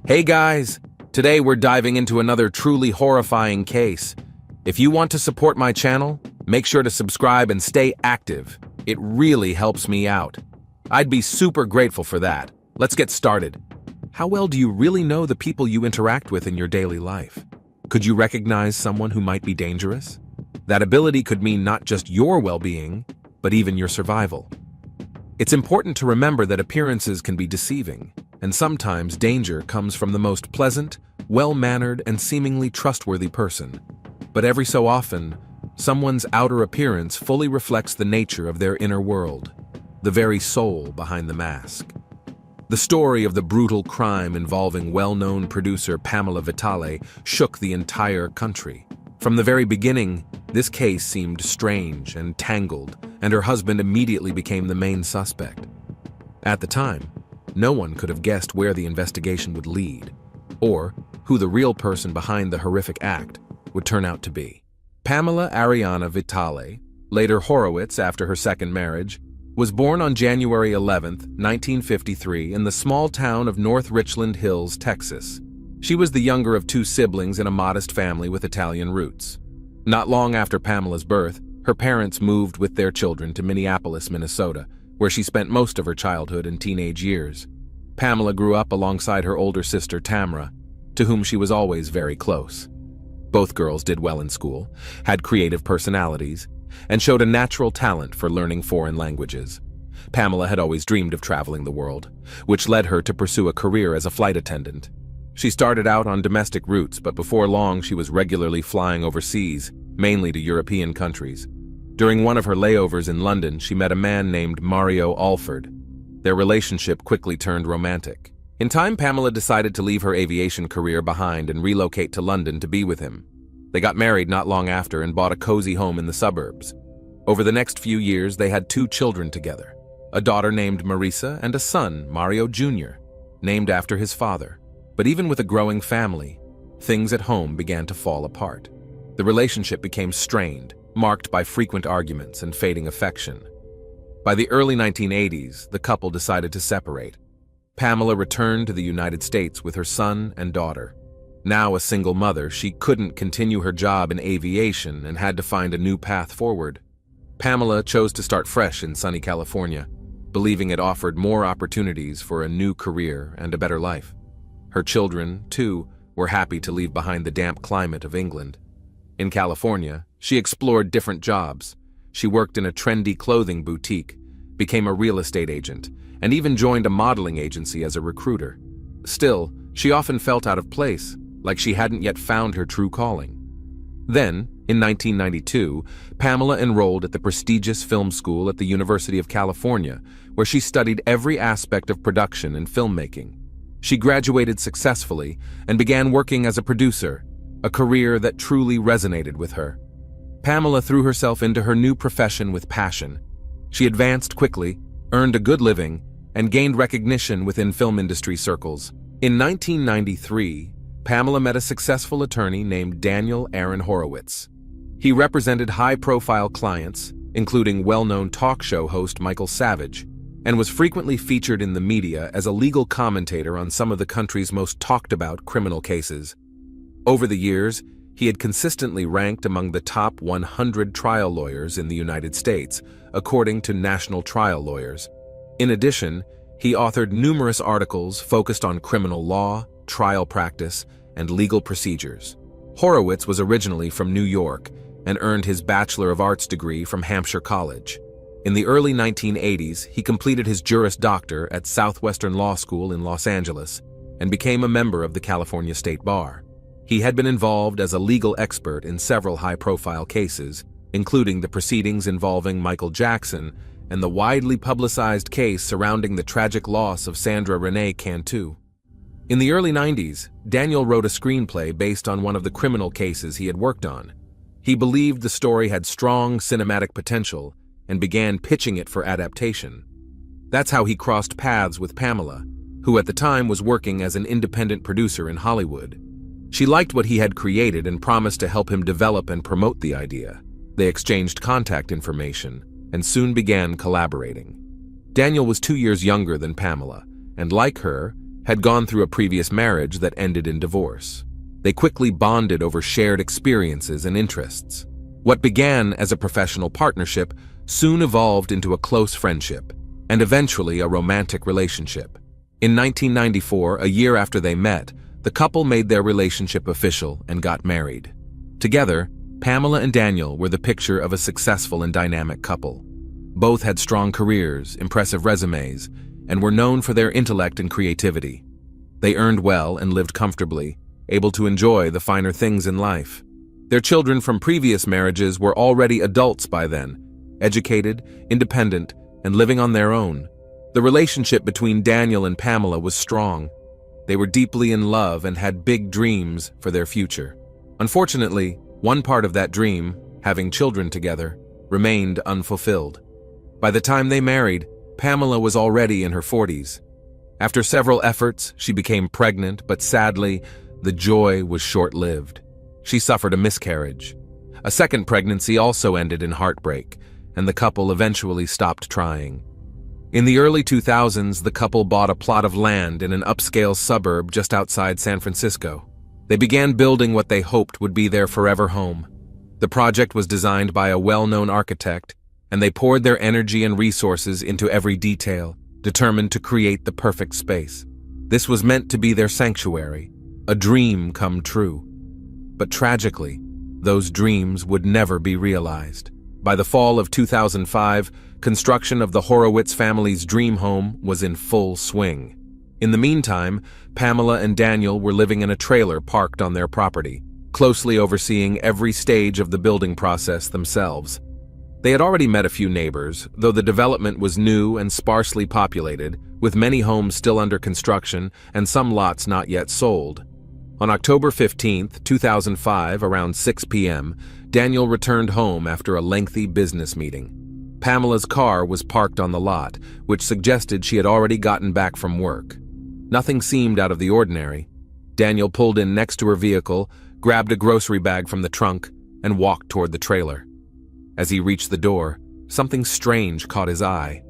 Hey guys! Today we're diving into another truly horrifying case. If you want to support my channel, make sure to subscribe and stay active. It really helps me out. I'd be super grateful for that. Let's get started. How well do you really know the people you interact with in your daily life? Could you recognize someone who might be dangerous? That ability could mean not just your well-being, but even your survival. It's important to remember that appearances can be deceiving, and sometimes danger comes from the most pleasant, well-mannered, and seemingly trustworthy person. But every so often, someone's outer appearance fully reflects the nature of their inner world, the very soul behind the mask. The story of the brutal crime involving well-known producer Pamela Vitale shook the entire country. From the very beginning, this case seemed strange and tangled, and her husband immediately became the main suspect. At the time, no one could have guessed where the investigation would lead, or who the real person behind the horrific act would turn out to be. Pamela Ariana Vitale, later Horowitz after her second marriage, was born on January 11, 1953 in the small town of North Richland Hills, Texas. She was the younger of two siblings in a modest family with Italian roots. Not long after Pamela's birth, her parents moved with their children to Minneapolis, Minnesota, where she spent most of her childhood and teenage years. Pamela grew up alongside her older sister Tamra, to whom she was always very close. Both girls did well in school, had creative personalities, and showed a natural talent for learning foreign languages. Pamela had always dreamed of traveling the world, which led her to pursue a career as a flight attendant. She started out on domestic routes, but before long she was regularly flying overseas, mainly to European countries. During one of her layovers in London, she met a man named Mario Alford. Their relationship quickly turned romantic. In time, Pamela decided to leave her aviation career behind and relocate to London to be with him. They got married not long after and bought a cozy home in the suburbs. Over the next few years, they had two children together, a daughter named Marisa and a son, Mario Jr., named after his father. But even with a growing family, things at home began to fall apart. The relationship became strained, marked by frequent arguments and fading affection. By the early 1980s, the couple decided to separate. Pamela returned to the United States with her son and daughter. Now a single mother, she couldn't continue her job in aviation and had to find a new path forward. Pamela chose to start fresh in sunny California, believing it offered more opportunities for a new career and a better life. Her children, too, were happy to leave behind the damp climate of England. In California, she explored different jobs. She worked in a trendy clothing boutique, became a real estate agent, and even joined a modeling agency as a recruiter. Still, she often felt out of place, like she hadn't yet found her true calling. Then, in 1992, Pamela enrolled at the prestigious film school at the University of California, where she studied every aspect of production and filmmaking. She graduated successfully and began working as a producer, a career that truly resonated with her. Pamela threw herself into her new profession with passion. She advanced quickly, earned a good living, and gained recognition within film industry circles. In 1993, Pamela met a successful attorney named Daniel Aaron Horowitz. He represented high-profile clients, including well-known talk show host Michael Savage, and was frequently featured in the media as a legal commentator on some of the country's most talked-about criminal cases. Over the years, he had consistently ranked among the top 100 trial lawyers in the United States, according to National Trial Lawyers. In addition, he authored numerous articles focused on criminal law, trial practice, and legal procedures. Horowitz was originally from New York and earned his Bachelor of Arts degree from Hampshire College. In the early 1980s, he completed his Juris Doctor at Southwestern Law School in Los Angeles and became a member of the California State Bar. He had been involved as a legal expert in several high-profile cases, including the proceedings involving Michael Jackson and the widely publicized case surrounding the tragic loss of Sandra Renee Cantu. In the early 90s, Daniel wrote a screenplay based on one of the criminal cases he had worked on. He believed the story had strong cinematic potential and began pitching it for adaptation. That's how he crossed paths with Pamela, who at the time was working as an independent producer in Hollywood. She liked what he had created and promised to help him develop and promote the idea. They exchanged contact information and soon began collaborating. Daniel was 2 years younger than Pamela, and like her, had gone through a previous marriage that ended in divorce. They quickly bonded over shared experiences and interests. What began as a professional partnership soon evolved into a close friendship, and eventually a romantic relationship. In 1994, a year after they met, the couple made their relationship official and got married. Together, Pamela and Daniel were the picture of a successful and dynamic couple. Both had strong careers, impressive resumes, and were known for their intellect and creativity. They earned well and lived comfortably, able to enjoy the finer things in life. Their children from previous marriages were already adults by then, educated, independent, and living on their own. The relationship between Daniel and Pamela was strong. They were deeply in love and had big dreams for their future. Unfortunately, one part of that dream, having children together, remained unfulfilled. By the time they married, Pamela was already in her 40s. After several efforts, she became pregnant, but sadly, the joy was short-lived. She suffered a miscarriage. A second pregnancy also ended in heartbreak, and the couple eventually stopped trying. In the early 2000s, the couple bought a plot of land in an upscale suburb just outside San Francisco. They began building what they hoped would be their forever home. The project was designed by a well-known architect, and they poured their energy and resources into every detail, determined to create the perfect space. This was meant to be their sanctuary, a dream come true. But tragically, those dreams would never be realized. By the fall of 2005, construction of the Horowitz family's dream home was in full swing. In the meantime, Pamela and Daniel were living in a trailer parked on their property, closely overseeing every stage of the building process themselves. They had already met a few neighbors, though the development was new and sparsely populated, with many homes still under construction and some lots not yet sold. On October 15, 2005, around 6 p.m., Daniel returned home after a lengthy business meeting. Pamela's car was parked on the lot, which suggested she had already gotten back from work. Nothing seemed out of the ordinary. Daniel pulled in next to her vehicle, grabbed a grocery bag from the trunk, and walked toward the trailer. As he reached the door, something strange caught his eye.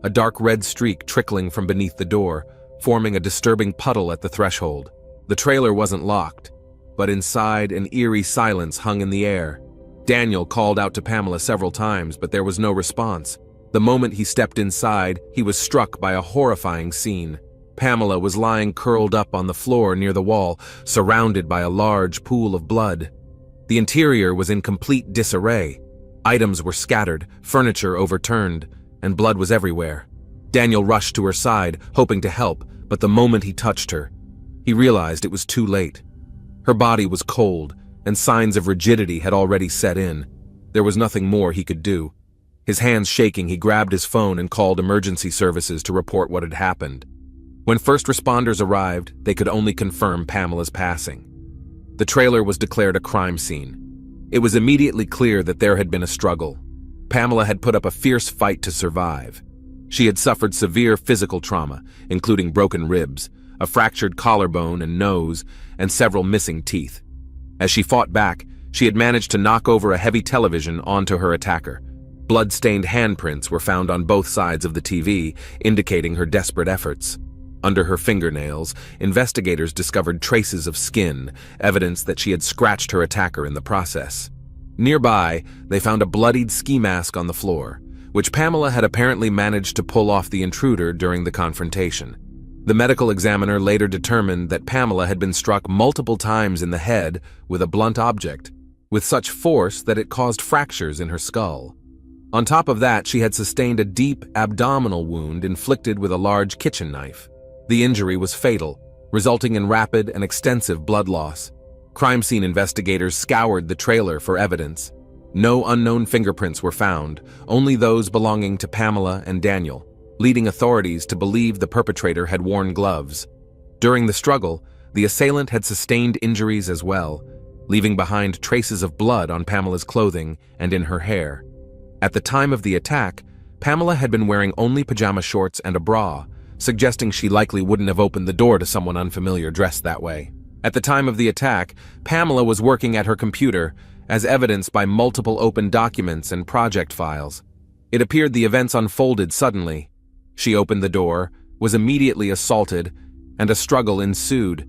A dark red streak trickling from beneath the door, forming a disturbing puddle at the threshold. The trailer wasn't locked, but inside an eerie silence hung in the air. Daniel called out to Pamela several times, but there was no response. The moment he stepped inside, he was struck by a horrifying scene. Pamela was lying curled up on the floor near the wall, surrounded by a large pool of blood. The interior was in complete disarray. Items were scattered, furniture overturned, and blood was everywhere. Daniel rushed to her side, hoping to help, but the moment he touched her, he realized it was too late. Her body was cold, and signs of rigidity had already set in. There was nothing more he could do. His hands shaking, he grabbed his phone and called emergency services to report what had happened. When first responders arrived, they could only confirm Pamela's passing. The trailer was declared a crime scene. It was immediately clear that there had been a struggle. Pamela had put up a fierce fight to survive. She had suffered severe physical trauma, including broken ribs, a fractured collarbone and nose, and several missing teeth. As she fought back, she had managed to knock over a heavy television onto her attacker. Blood-stained handprints were found on both sides of the TV, indicating her desperate efforts. Under her fingernails, investigators discovered traces of skin, evidence that she had scratched her attacker in the process. Nearby, they found a bloodied ski mask on the floor, which Pamela had apparently managed to pull off the intruder during the confrontation. The medical examiner later determined that Pamela had been struck multiple times in the head with a blunt object, with such force that it caused fractures in her skull. On top of that, she had sustained a deep abdominal wound inflicted with a large kitchen knife. The injury was fatal, resulting in rapid and extensive blood loss. Crime scene investigators scoured the trailer for evidence. No unknown fingerprints were found, only those belonging to Pamela and Daniel, leading authorities to believe the perpetrator had worn gloves. During the struggle, the assailant had sustained injuries as well, leaving behind traces of blood on Pamela's clothing and in her hair. At the time of the attack, Pamela had been wearing only pajama shorts and a bra, suggesting she likely wouldn't have opened the door to someone unfamiliar dressed that way. At the time of the attack, Pamela was working at her computer, as evidenced by multiple open documents and project files. It appeared the events unfolded suddenly. She opened the door, was immediately assaulted, and a struggle ensued.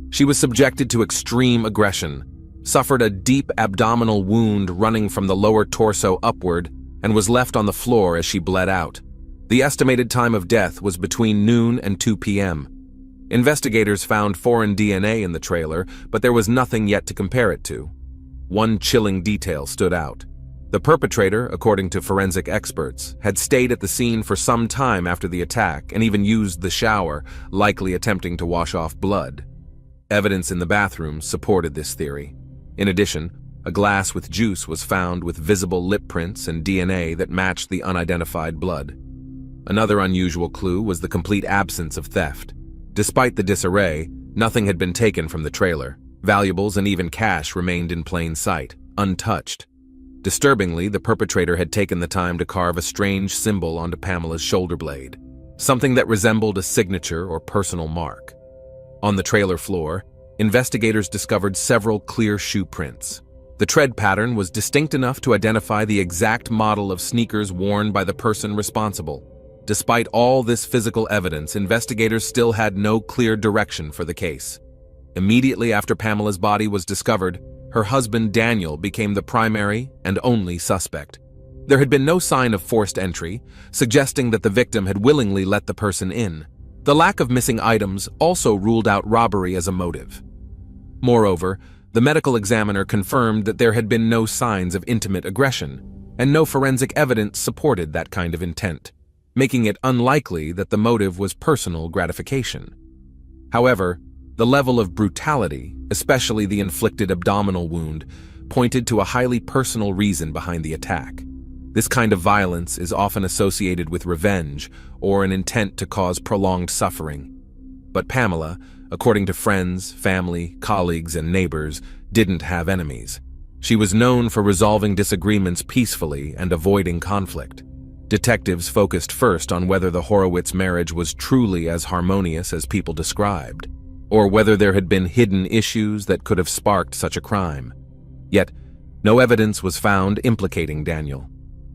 She was subjected to extreme aggression, suffered a deep abdominal wound running from the lower torso upward, and was left on the floor as she bled out. The estimated time of death was between noon and 2 p.m. Investigators found foreign DNA in the trailer, but there was nothing yet to compare it to. One chilling detail stood out. The perpetrator, according to forensic experts, had stayed at the scene for some time after the attack and even used the shower, likely attempting to wash off blood. Evidence in the bathroom supported this theory. In addition, a glass with juice was found with visible lip prints and DNA that matched the unidentified blood. Another unusual clue was the complete absence of theft. Despite the disarray, nothing had been taken from the trailer. Valuables and even cash remained in plain sight, untouched. Disturbingly, the perpetrator had taken the time to carve a strange symbol onto Pamela's shoulder blade, something that resembled a signature or personal mark. On the trailer floor, investigators discovered several clear shoe prints. The tread pattern was distinct enough to identify the exact model of sneakers worn by the person responsible. Despite all this physical evidence, investigators still had no clear direction for the case. Immediately after Pamela's body was discovered, her husband Daniel became the primary and only suspect. There had been no sign of forced entry, suggesting that the victim had willingly let the person in. The lack of missing items also ruled out robbery as a motive. Moreover, the medical examiner confirmed that there had been no signs of intimate aggression, and no forensic evidence supported that kind of intent, making it unlikely that the motive was personal gratification. However, the level of brutality, especially the inflicted abdominal wound, pointed to a highly personal reason behind the attack. This kind of violence is often associated with revenge or an intent to cause prolonged suffering. But Pamela, according to friends, family, colleagues, and neighbors, didn't have enemies. She was known for resolving disagreements peacefully and avoiding conflict. Detectives focused first on whether the Horowitz marriage was truly as harmonious as people described, or whether there had been hidden issues that could have sparked such a crime. Yet, no evidence was found implicating Daniel.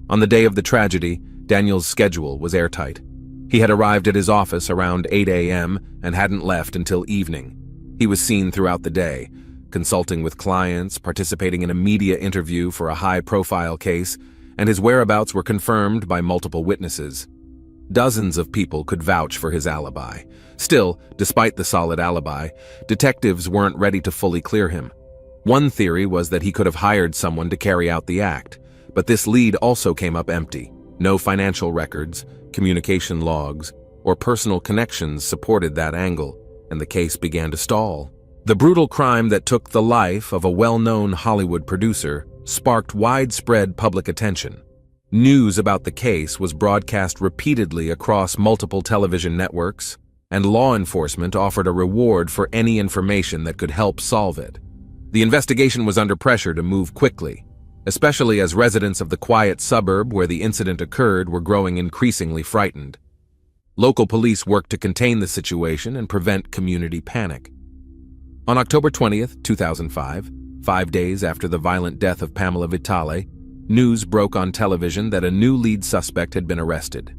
On the day of the tragedy, Daniel's schedule was airtight. He had arrived at his office around 8 a.m. and hadn't left until evening. He was seen throughout the day, consulting with clients, participating in a media interview for a high-profile case, and his whereabouts were confirmed by multiple witnesses. Dozens of people could vouch for his alibi. Still, despite the solid alibi, detectives weren't ready to fully clear him. One theory was that he could have hired someone to carry out the act, but this lead also came up empty. No financial records, communication logs, or personal connections supported that angle, and the case began to stall. The brutal crime that took the life of a well-known Hollywood producer sparked widespread public attention. News about the case was broadcast repeatedly across multiple television networks, and law enforcement offered a reward for any information that could help solve it. The investigation was under pressure to move quickly, especially as residents of the quiet suburb where the incident occurred were growing increasingly frightened. Local police worked to contain the situation and prevent community panic. On October 20th, 2005, 5 days after the violent death of Pamela Vitale, news broke on television that a new lead suspect had been arrested.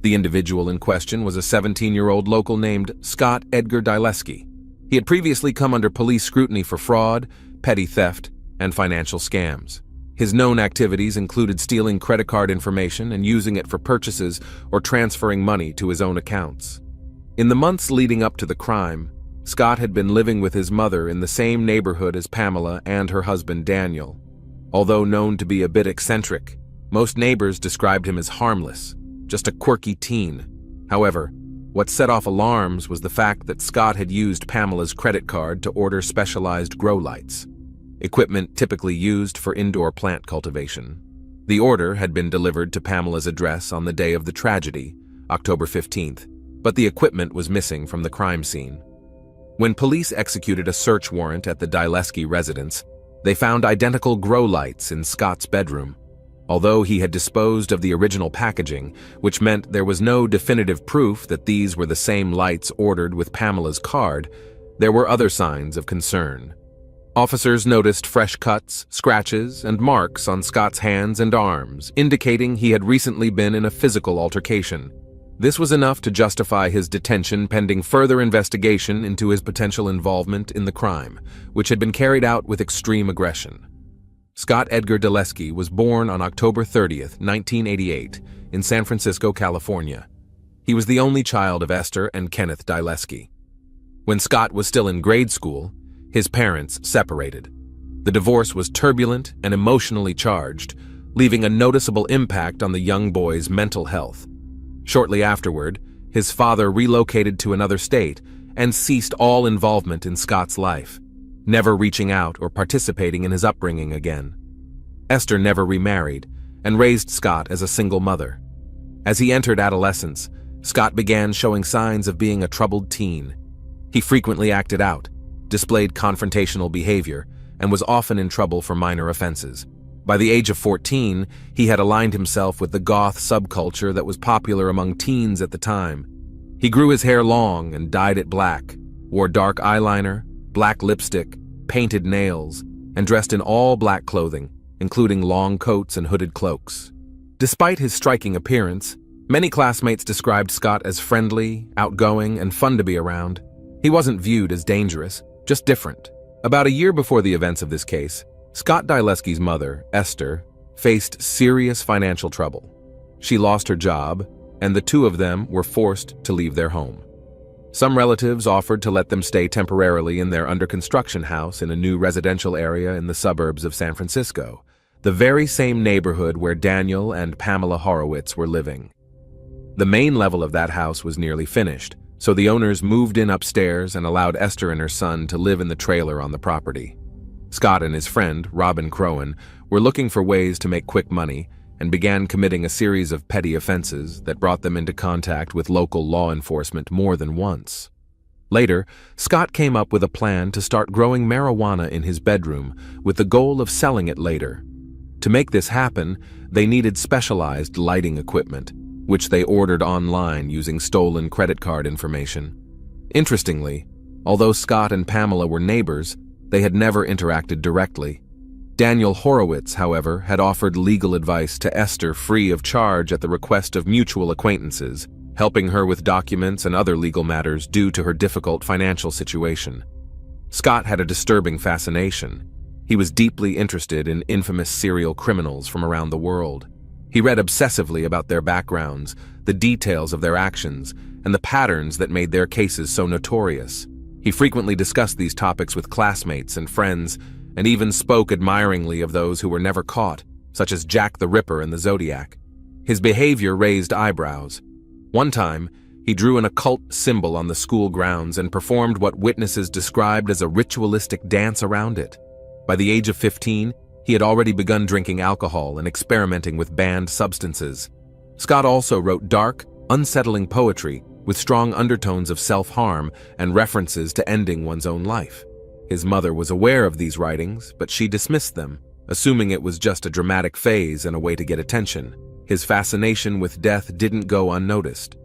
The individual in question was a 17-year-old local named Scott Edgar Dileski. He had previously come under police scrutiny for fraud, petty theft, and financial scams. His known activities included stealing credit card information and using it for purchases or transferring money to his own accounts. In the months leading up to the crime, Scott had been living with his mother in the same neighborhood as Pamela and her husband Daniel. Although known to be a bit eccentric, most neighbors described him as harmless, just a quirky teen. However, what set off alarms was the fact that Scott had used Pamela's credit card to order specialized grow lights, equipment typically used for indoor plant cultivation. The order had been delivered to Pamela's address on the day of the tragedy, October 15th, but the equipment was missing from the crime scene. When police executed a search warrant at the Dileski residence, they found identical grow lights in Scott's bedroom. Although he had disposed of the original packaging, which meant there was no definitive proof that these were the same lights ordered with Pamela's card, there were other signs of concern. Officers noticed fresh cuts, scratches, and marks on Scott's hands and arms, indicating he had recently been in a physical altercation. This was enough to justify his detention pending further investigation into his potential involvement in the crime, which had been carried out with extreme aggression. Scott Edgar Dulesky was born on October 30th, 1988, in San Francisco, California. He was the only child of Esther and Kenneth Dulesky. When Scott was still in grade school, his parents separated. The divorce was turbulent and emotionally charged, leaving a noticeable impact on the young boy's mental health. Shortly afterward, his father relocated to another state and ceased all involvement in Scott's life, never reaching out or participating in his upbringing again. Esther never remarried and raised Scott as a single mother. As he entered adolescence, Scott began showing signs of being a troubled teen. He frequently acted out, displayed confrontational behavior, and was often in trouble for minor offenses. By the age of 14, he had aligned himself with the goth subculture that was popular among teens at the time. He grew his hair long and dyed it black, wore dark eyeliner, black lipstick, painted nails, and dressed in all black clothing, including long coats and hooded cloaks. Despite his striking appearance, many classmates described Scott as friendly, outgoing, and fun to be around. He wasn't viewed as dangerous, just different. About a year before the events of this case, Scott Dulesky's mother, Esther, faced serious financial trouble. She lost her job, and the two of them were forced to leave their home. Some relatives offered to let them stay temporarily in their under-construction house in a new residential area in the suburbs of San Francisco, the very same neighborhood where Daniel and Pamela Horowitz were living. The main level of that house was nearly finished, so the owners moved in upstairs and allowed Esther and her son to live in the trailer on the property. Scott and his friend, Robin Crowan, were looking for ways to make quick money and began committing a series of petty offenses that brought them into contact with local law enforcement more than once. Later, Scott came up with a plan to start growing marijuana in his bedroom with the goal of selling it later. To make this happen, they needed specialized lighting equipment, which they ordered online using stolen credit card information. Interestingly, although Scott and Pamela were neighbors, they had never interacted directly. Daniel Horowitz, however, had offered legal advice to Esther free of charge at the request of mutual acquaintances, helping her with documents and other legal matters due to her difficult financial situation. Scott had a disturbing fascination. He was deeply interested in infamous serial criminals from around the world. He read obsessively about their backgrounds, the details of their actions, and the patterns that made their cases so notorious. He frequently discussed these topics with classmates and friends, and even spoke admiringly of those who were never caught, such as Jack the Ripper and the Zodiac. His behavior raised eyebrows. One time, he drew an occult symbol on the school grounds and performed what witnesses described as a ritualistic dance around it. By the age of 15, he had already begun drinking alcohol and experimenting with banned substances. Scott also wrote dark, unsettling poetry with strong undertones of self-harm and references to ending one's own life. His mother was aware of these writings, but she dismissed them, assuming it was just a dramatic phase and a way to get attention. His fascination with death didn't go unnoticed.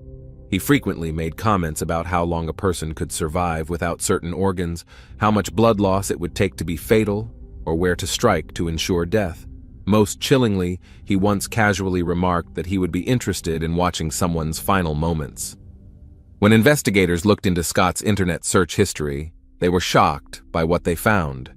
He frequently made comments about how long a person could survive without certain organs, how much blood loss it would take to be fatal, or where to strike to ensure death. Most chillingly, he once casually remarked that he would be interested in watching someone's final moments. When investigators looked into Scott's internet search history, they were shocked by what they found.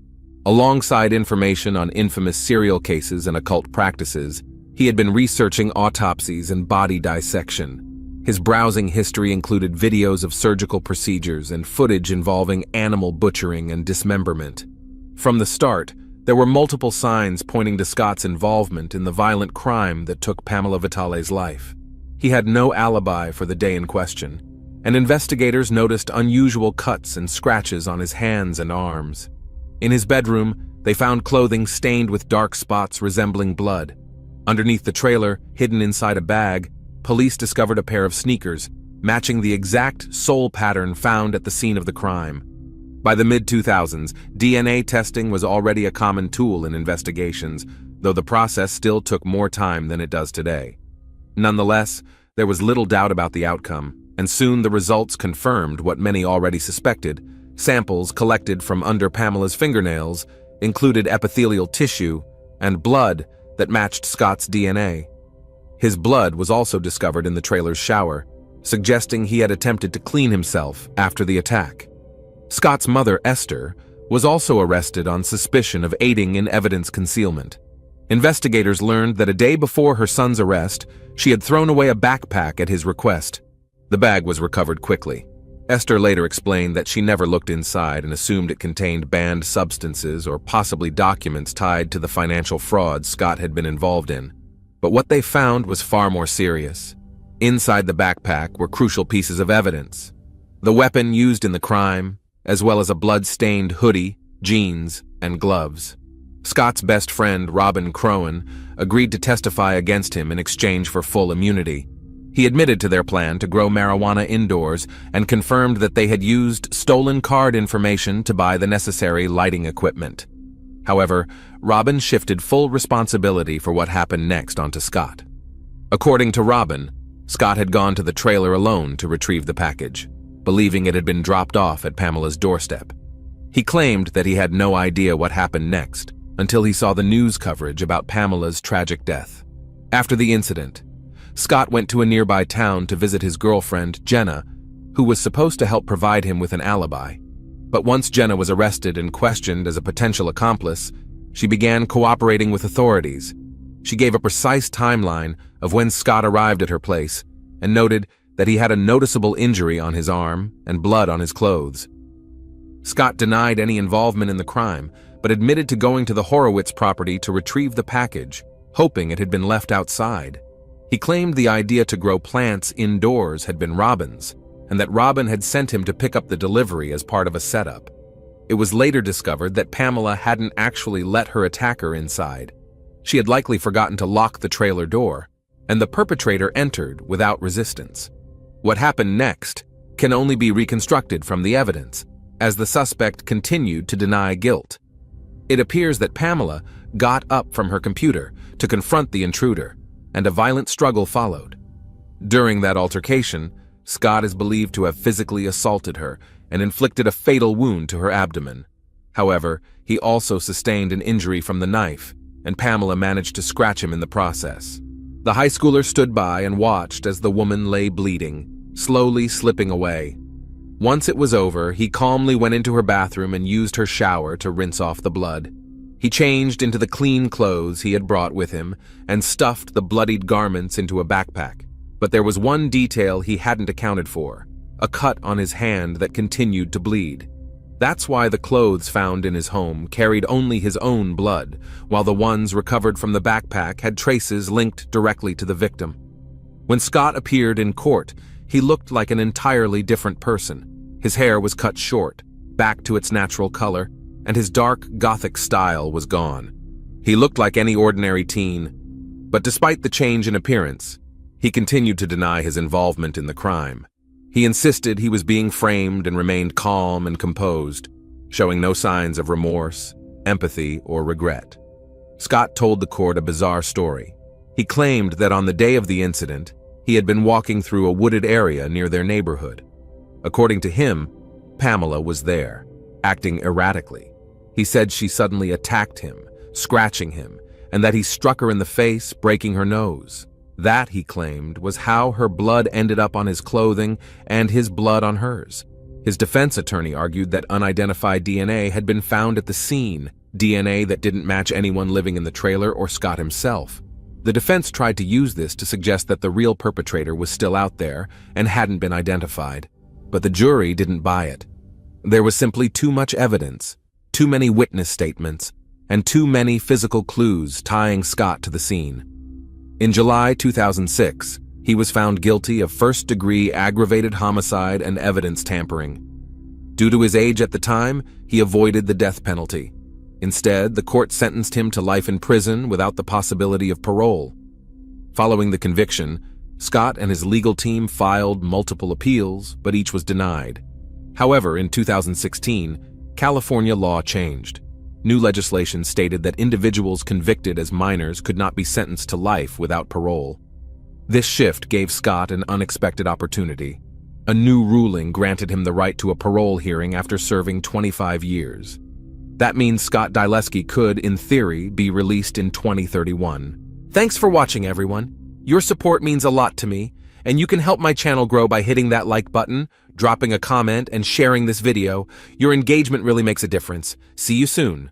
Alongside information on infamous serial cases and occult practices, he had been researching autopsies and body dissection. His browsing history included videos of surgical procedures and footage involving animal butchering and dismemberment. From the start, there were multiple signs pointing to Scott's involvement in the violent crime that took Pamela Vitale's life. He had no alibi for the day in question, and investigators noticed unusual cuts and scratches on his hands and arms. In his bedroom, they found clothing stained with dark spots resembling blood. Underneath the trailer, hidden inside a bag, police discovered a pair of sneakers, matching the exact sole pattern found at the scene of the crime. By the mid-2000s, DNA testing was already a common tool in investigations, though the process still took more time than it does today. Nonetheless, there was little doubt about the outcome, and soon the results confirmed what many already suspected. Samples collected from under Pamela's fingernails included epithelial tissue and blood that matched Scott's DNA. His blood was also discovered in the trailer's shower, suggesting he had attempted to clean himself after the attack. Scott's mother, Esther, was also arrested on suspicion of aiding in evidence concealment. Investigators learned that a day before her son's arrest, she had thrown away a backpack at his request. The bag was recovered quickly. Esther later explained that she never looked inside and assumed it contained banned substances or possibly documents tied to the financial fraud Scott had been involved in. But what they found was far more serious. Inside the backpack were crucial pieces of evidence: the weapon used in the crime, as well as a blood-stained hoodie, jeans, and gloves. Scott's best friend, Robin Crowan, agreed to testify against him in exchange for full immunity. He admitted to their plan to grow marijuana indoors and confirmed that they had used stolen card information to buy the necessary lighting equipment. However, Robin shifted full responsibility for what happened next onto Scott. According to Robin, Scott had gone to the trailer alone to retrieve the package, believing it had been dropped off at Pamela's doorstep. He claimed that he had no idea what happened next until he saw the news coverage about Pamela's tragic death. After the incident, Scott went to a nearby town to visit his girlfriend, Jenna, who was supposed to help provide him with an alibi. But once Jenna was arrested and questioned as a potential accomplice, she began cooperating with authorities. She gave a precise timeline of when Scott arrived at her place and noted that he had a noticeable injury on his arm and blood on his clothes. Scott denied any involvement in the crime, but admitted to going to the Horowitz property to retrieve the package, hoping it had been left outside. He claimed the idea to grow plants indoors had been Robin's, and that Robin had sent him to pick up the delivery as part of a setup. It was later discovered that Pamela hadn't actually let her attacker inside. She had likely forgotten to lock the trailer door, and the perpetrator entered without resistance. What happened next can only be reconstructed from the evidence, as the suspect continued to deny guilt. It appears that Pamela got up from her computer to confront the intruder, and a violent struggle followed. During that altercation, Scott is believed to have physically assaulted her and inflicted a fatal wound to her abdomen. However, he also sustained an injury from the knife, and Pamela managed to scratch him in the process. The high schooler stood by and watched as the woman lay bleeding, slowly slipping away. Once it was over, he calmly went into her bathroom and used her shower to rinse off the blood. He changed into the clean clothes he had brought with him and stuffed the bloodied garments into a backpack. But there was one detail he hadn't accounted for: a cut on his hand that continued to bleed. That's why the clothes found in his home carried only his own blood, while the ones recovered from the backpack had traces linked directly to the victim. When Scott appeared in court, he looked like an entirely different person. His hair was cut short, back to its natural color, and his dark Gothic style was gone. He looked like any ordinary teen, but despite the change in appearance, he continued to deny his involvement in the crime. He insisted he was being framed and remained calm and composed, showing no signs of remorse, empathy, or regret. Scott told the court a bizarre story. He claimed that on the day of the incident, he had been walking through a wooded area near their neighborhood. According to him, Pamela was there, acting erratically. He said she suddenly attacked him, scratching him, and that he struck her in the face, breaking her nose. That, he claimed, was how her blood ended up on his clothing and his blood on hers. His defense attorney argued that unidentified DNA had been found at the scene, DNA that didn't match anyone living in the trailer or Scott himself. The defense tried to use this to suggest that the real perpetrator was still out there and hadn't been identified. But the jury didn't buy it. There was simply too much evidence, too many witness statements, and too many physical clues tying Scott to the scene. In July 2006, he was found guilty of first-degree aggravated homicide and evidence tampering. Due to his age at the time, he avoided the death penalty. Instead, the court sentenced him to life in prison without the possibility of parole. Following the conviction, Scott and his legal team filed multiple appeals, but each was denied. However, in 2016, California law changed. New legislation stated that individuals convicted as minors could not be sentenced to life without parole. This shift gave Scott an unexpected opportunity. A new ruling granted him the right to a parole hearing after serving 25 years. That means Scott Dileski could, in theory, be released in 2031. Thanks for watching, everyone. Your support means a lot to me, And you can help my channel grow by hitting that like button, dropping a comment, and sharing this video. Your engagement really makes a difference. See you soon.